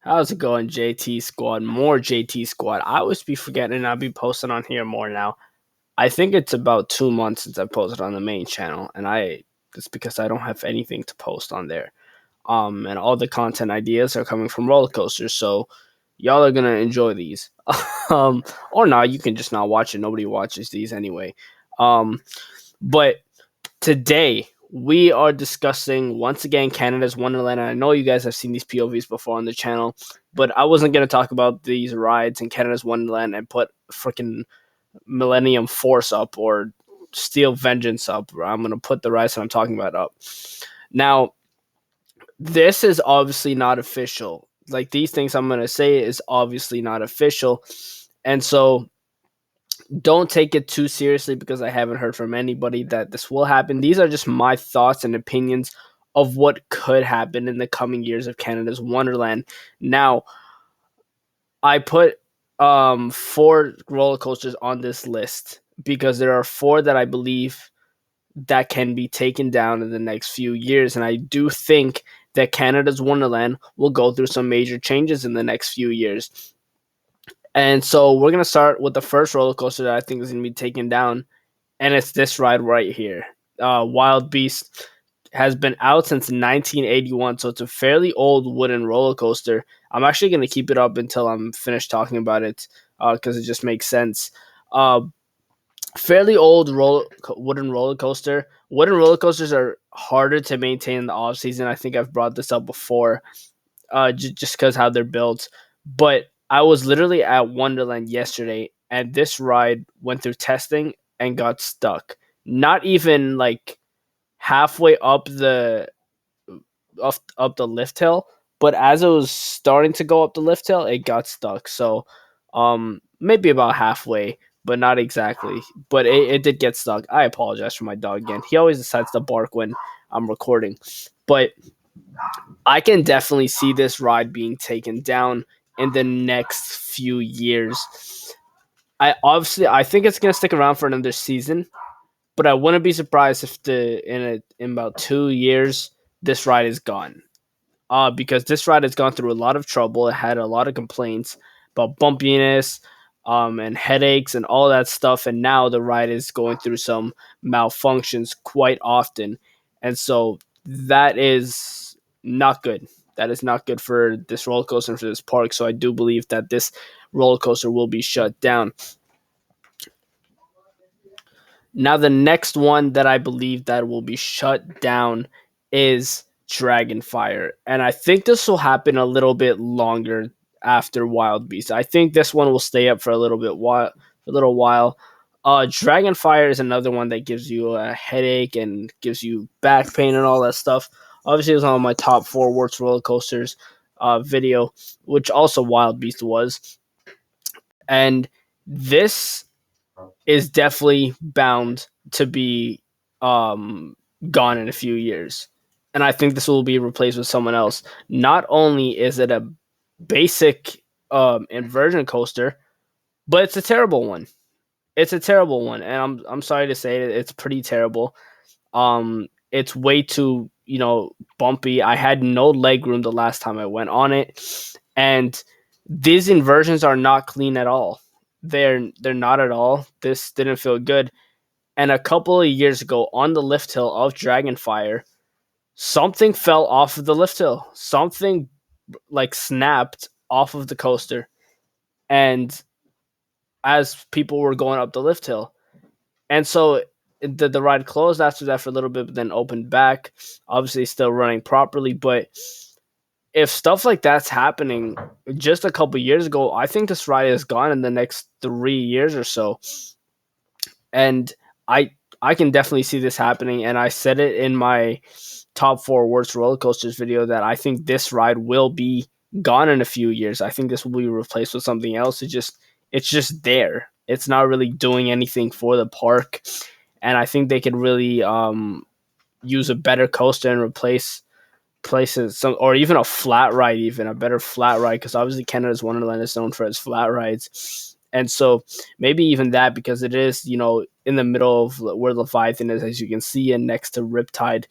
How's it going, JT Squad? More JT Squad. I always be forgetting I'll be posting on here more now. I think it's about 2 months since I posted on the main channel, and it's because I don't have anything to post on there. And all the content ideas are coming from roller coasters, so y'all are gonna enjoy these. Or not, you can just not watch it. Nobody watches these anyway. Um, but Today, we are discussing once again Canada's Wonderland. And I know you guys have seen these POVs before on the channel, but I wasn't going to talk about these rides in Canada's Wonderland and put freaking Millennium Force up or Steel Vengeance up. I'm going to put the rides that I'm talking about up. Now, this is obviously not official. Like, these things I'm going to say is obviously not official. And so don't take it too seriously because I haven't heard from anybody that this will happen. These are just my thoughts and opinions of what could happen in the coming years of Canada's Wonderland. Now, I put four roller coasters on this list because there are four that I believe that can be taken down in the next few years, and I do think that Canada's Wonderland will go through some major changes in the next few years. And so we're going to start with the first roller coaster that I think is going to be taken down, and it's this ride right here. Wild Beast has been out since 1981, so it's a fairly old wooden roller coaster. I'm actually going to keep it up until I'm finished talking about it because it just makes sense. Fairly old wooden roller coaster. Wooden roller coasters are harder to maintain in the off season. I think I've brought this up before, just because how they're built. But I was literally at Wonderland yesterday, and this ride went through testing and got stuck. Not even like halfway up the lift hill, but as it was starting to go up the lift hill, it got stuck. So, maybe about halfway, but not exactly. But it did get stuck. I apologize for my dog again. He always decides to bark when I'm recording, but I can definitely see this ride being taken down in the next few years. I think it's gonna stick around for another season, but I wouldn't be surprised if in about 2 years this ride is gone. Because this ride has gone through a lot of trouble. It had a lot of complaints about bumpiness, and headaches and all that stuff, and now the ride is going through some malfunctions quite often, and so that is not good. That is not good for this roller coaster and for this park. So I do believe that this roller coaster will be shut down. Now, the next one that I believe that will be shut down is Dragonfire, and I think this will happen a little bit longer after Wild Beast. I think this one will stay up for a little while. Dragonfire is another one that gives you a headache and gives you back pain and all that stuff. Obviously, it was on my top four worst roller coasters video, which also Wild Beast was, and this is definitely bound to be gone in a few years. And I think this will be replaced with someone else. Not only is it a basic inversion coaster, but it's a terrible one. It's a terrible one, and I'm sorry to say it, it's pretty terrible. It's way too bumpy. I had no leg room the last time I went on it, and these inversions are not clean at all. They're not at all. This didn't feel good. And a couple of years ago on the lift hill of Dragonfire, something fell off of the lift hill. Something like snapped off of the coaster. And as people were going up the lift hill. And so the ride closed after that for a little bit, but then opened back. Obviously still running properly, but if stuff like that's happening just a couple years ago, I think this ride is gone in the next 3 years or so. And I can definitely see this happening, and I said it in my top four worst roller coasters video that I think this ride will be gone in a few years. I think this will be replaced with something else. It's just there. It's not really doing anything for the park, and I think they could really use a better coaster and replace places, some, or even a flat ride, even a better flat ride, because obviously Canada's Wonderland is known for its flat rides. And so maybe even that, because it is, in the middle of where Leviathan is, as you can see, and next to Riptide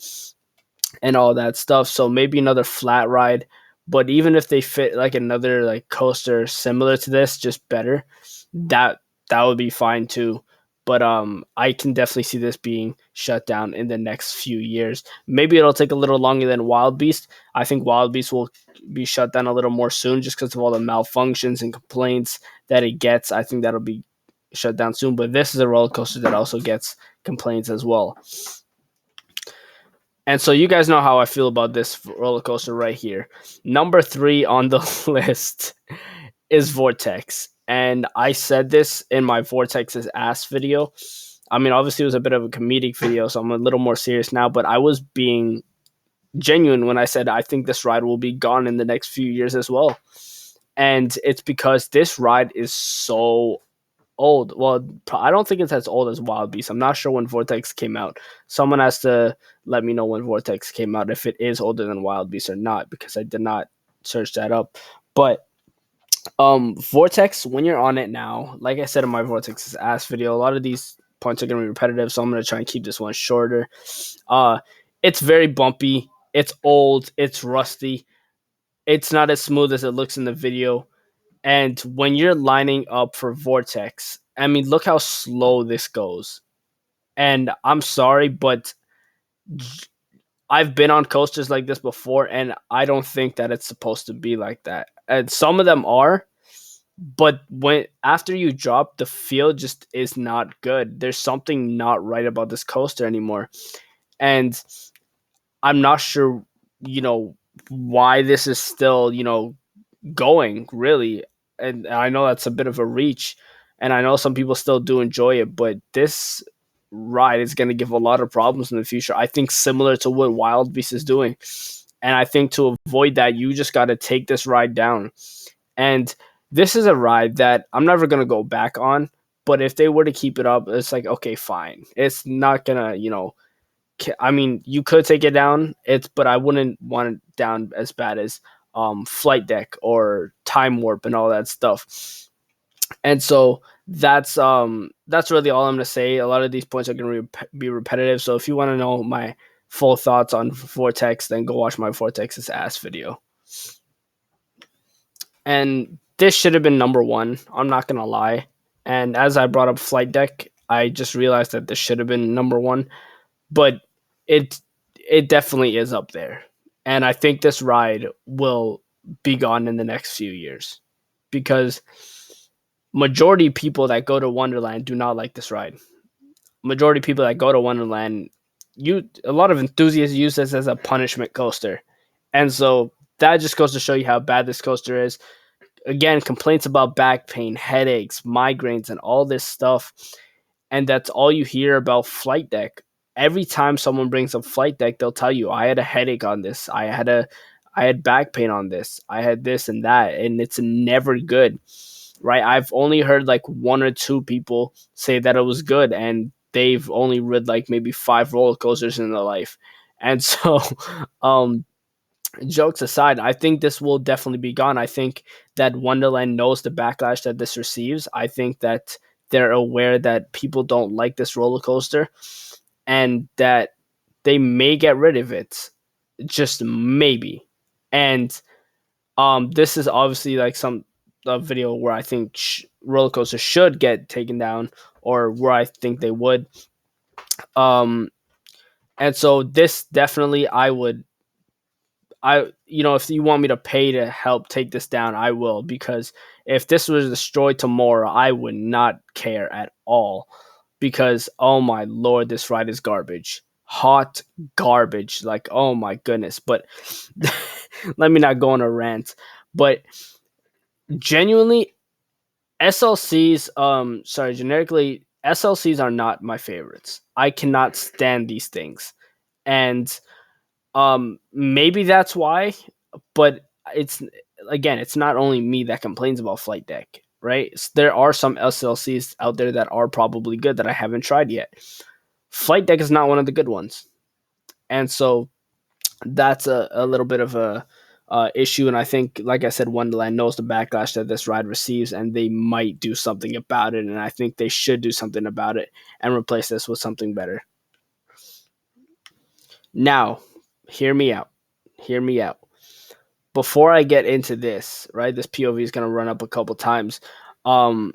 and all that stuff. So maybe another flat ride. But even if they fit like another like coaster similar to this, just better, that that would be fine too. But I can definitely see this being shut down in the next few years. Maybe it'll take a little longer than Wild Beast. I think Wild Beast will be shut down a little more soon just because of all the malfunctions and complaints that it gets. I think that'll be shut down soon. But this is a roller coaster that also gets complaints as well. And so you guys know how I feel about this roller coaster right here. Number 3 on the list is Vortex. And I said this in my Vortex's ass video. I mean, obviously, it was a bit of a comedic video, so I'm a little more serious now, but I was being genuine when I said I think this ride will be gone in the next few years as well. And it's because this ride is so old. Well, I don't think it's as old as Wild Beast. I'm not sure when Vortex came out. Someone has to let me know when Vortex came out, if it is older than Wild Beast or not, because I did not search that up. But Vortex, when you're on it now, like I said in my Vortex's ass video, a lot of these points are gonna be repetitive, so I'm gonna try and keep this one shorter. Uh it's very bumpy, it's old, it's rusty, it's not as smooth as it looks in the video. And when you're lining up for Vortex, I mean, look how slow this goes. And I'm sorry, but I've been on coasters like this before, and I don't think that it's supposed to be like that. And some of them are, but when after you drop, the feel just is not good. There's something not right about this coaster anymore. And I'm not sure, you know, why this is still, going really. And I know that's a bit of a reach, and I know some people still do enjoy it, but this ride is going to give a lot of problems in the future. I think similar to what Wild Beast is doing. And I think to avoid that, you just got to take this ride down. And this is a ride that I'm never going to go back on, but if they were to keep it up, it's like, okay, fine. It's not going to, I mean, you could take it down. But I wouldn't want it down as bad as Flight Deck or Time Warp and all that stuff. And so that's really all I'm gonna say. A lot of these points are gonna be repetitive. So if you want to know my full thoughts on Vortex, then go watch my Vortex's ass video. And this should have been number 1. I'm not gonna lie. And as I brought up Flight Deck, I just realized that this should have been number 1. But it it definitely is up there. And I think this ride will be gone in the next few years because majority of people that go to Wonderland do not like this ride. Majority of people that go to Wonderland, a lot of enthusiasts use this as a punishment coaster. And so that just goes to show you how bad this coaster is. Again, complaints about back pain, headaches, migraines, and all this stuff. And that's all you hear about Flight Deck. Every time someone brings up Flight Deck, they'll tell you, I had a headache on this. I had back pain on this. I had this and that. And it's never good. Right? I've only heard like 1 or 2 people say that it was good, and they've only rid like maybe 5 roller coasters in their life. And so, um, jokes aside, I think this will definitely be gone. I think that Wonderland knows the backlash that this receives. I think that they're aware that people don't like this roller coaster, and that they may get rid of it, just maybe. And this is obviously like some a video where I think roller coasters should get taken down, or where I think they would. Um, and so this definitely, if you want me to pay to help take this down, I will, because if this was destroyed tomorrow, I would not care at all, because oh my lord, this ride is garbage. Hot garbage. Like, oh my goodness. But let me not go on a rant. But genuinely, generically, SLCs are not my favorites. I cannot stand these things. And maybe that's why, but it's it's not only me that complains about Flight Deck, right? There are some SLCs out there that are probably good that I haven't tried yet. Flight Deck is not one of the good ones. And so that's a little bit of a issue. And I think, like I said, Wonderland knows the backlash that this ride receives, and they might do something about it. And I think they should do something about it and replace this with something better. Now, hear me out. Hear me out. before I get into this, right, this POV is going to run up a couple times. Um,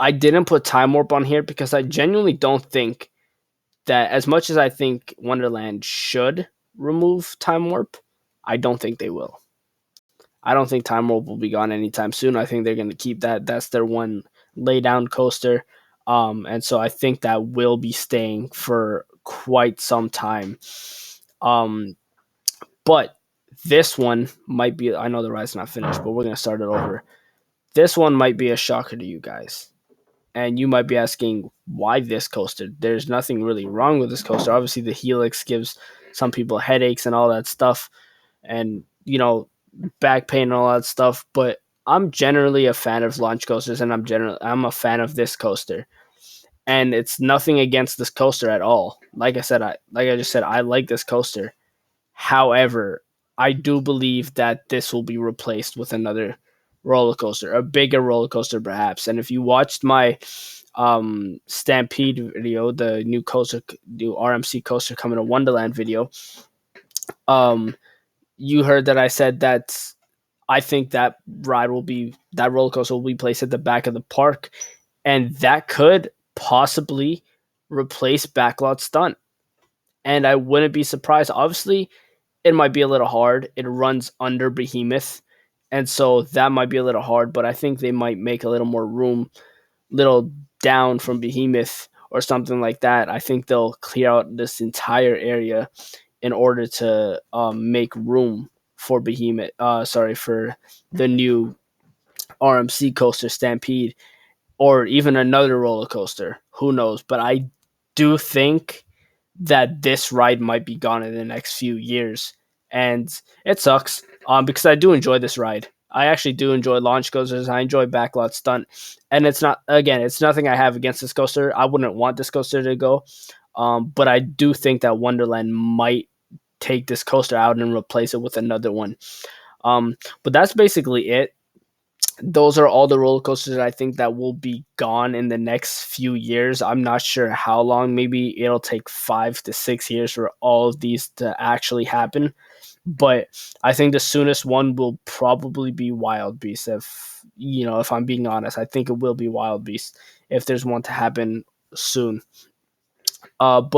I didn't put time warp on here because I genuinely don't think that, as much as I think Wonderland should remove time warp, I don't think they will. I don't think time warp will be gone anytime soon. I think they're going to keep that. That's their one lay down coaster. And so I think that will be staying for quite some time. But this one might be, I know the ride's not finished, but we're going to start it over. This one might be a shocker to you guys. And you might be asking, why this coaster? There's nothing really wrong with this coaster. Obviously, the Helix gives some people headaches and all that stuff, and, back pain and all that stuff. But I'm generally a fan of launch coasters, and I'm a fan of this coaster. And it's nothing against this coaster at all. Like I just said, I like this coaster. However, I do believe that this will be replaced with another roller coaster, a bigger roller coaster perhaps. And if you watched my Stampede video, the new RMC coaster coming to Wonderland video, you heard that I said that I think that roller coaster will be placed at the back of the park, and that could possibly replace Backlot Stunt. And I wouldn't be surprised. Obviously, it might be a little hard. It runs under Behemoth, and so that might be a little hard, but I think they might make a little more room, little down from Behemoth or something like that. I think they'll clear out this entire area in order to make room for Behemoth. For the new RMC coaster Stampede, or even another roller coaster. Who knows? But I do think that this ride might be gone in the next few years, and it sucks because I do enjoy this ride. I actually do enjoy launch coasters. I enjoy Backlot Stunt, and it's nothing I have against this coaster. I wouldn't want this coaster to go, but I do think that Wonderland might take this coaster out and replace it with another one. But that's basically it. Those are all the roller coasters I think that will be gone in the next few years. I'm not sure how long. Maybe it'll take 5 to 6 years for all of these to actually happen. But I think the soonest one will probably be Wild Beast. If I'm being honest, I think it will be Wild Beast if there's one to happen soon. Or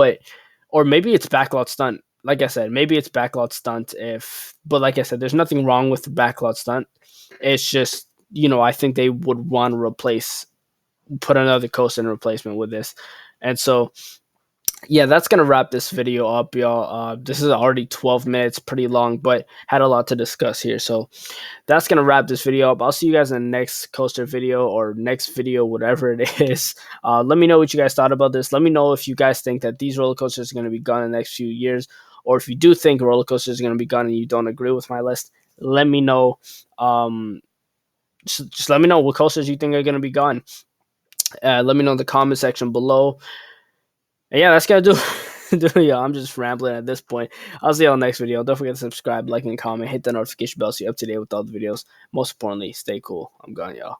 maybe it's Backlot Stunt. Like I said, maybe it's Backlot Stunt. But like I said, there's nothing wrong with the Backlot Stunt. It's just, I think they would want to put another coaster in replacement with this. And so, yeah, that's going to wrap this video up, y'all. This is already 12 minutes, pretty long, but had a lot to discuss here. So that's going to wrap this video up. I'll see you guys in the next coaster video or next video, whatever it is. Let me know what you guys thought about this. Let me know if you guys think that these roller coasters are going to be gone in the next few years, or if you do think roller coasters are going to be gone and you don't agree with my list. Let me know. Just let me know what coasters you think are going to be gone. Let me know in the comment section below. And yeah, that's going to do. Yeah, I'm just rambling at this point. I'll see y'all next video. Don't forget to subscribe, like, and comment. Hit the notification bell so you're up to date with all the videos. Most importantly, stay cool. I'm gone, y'all.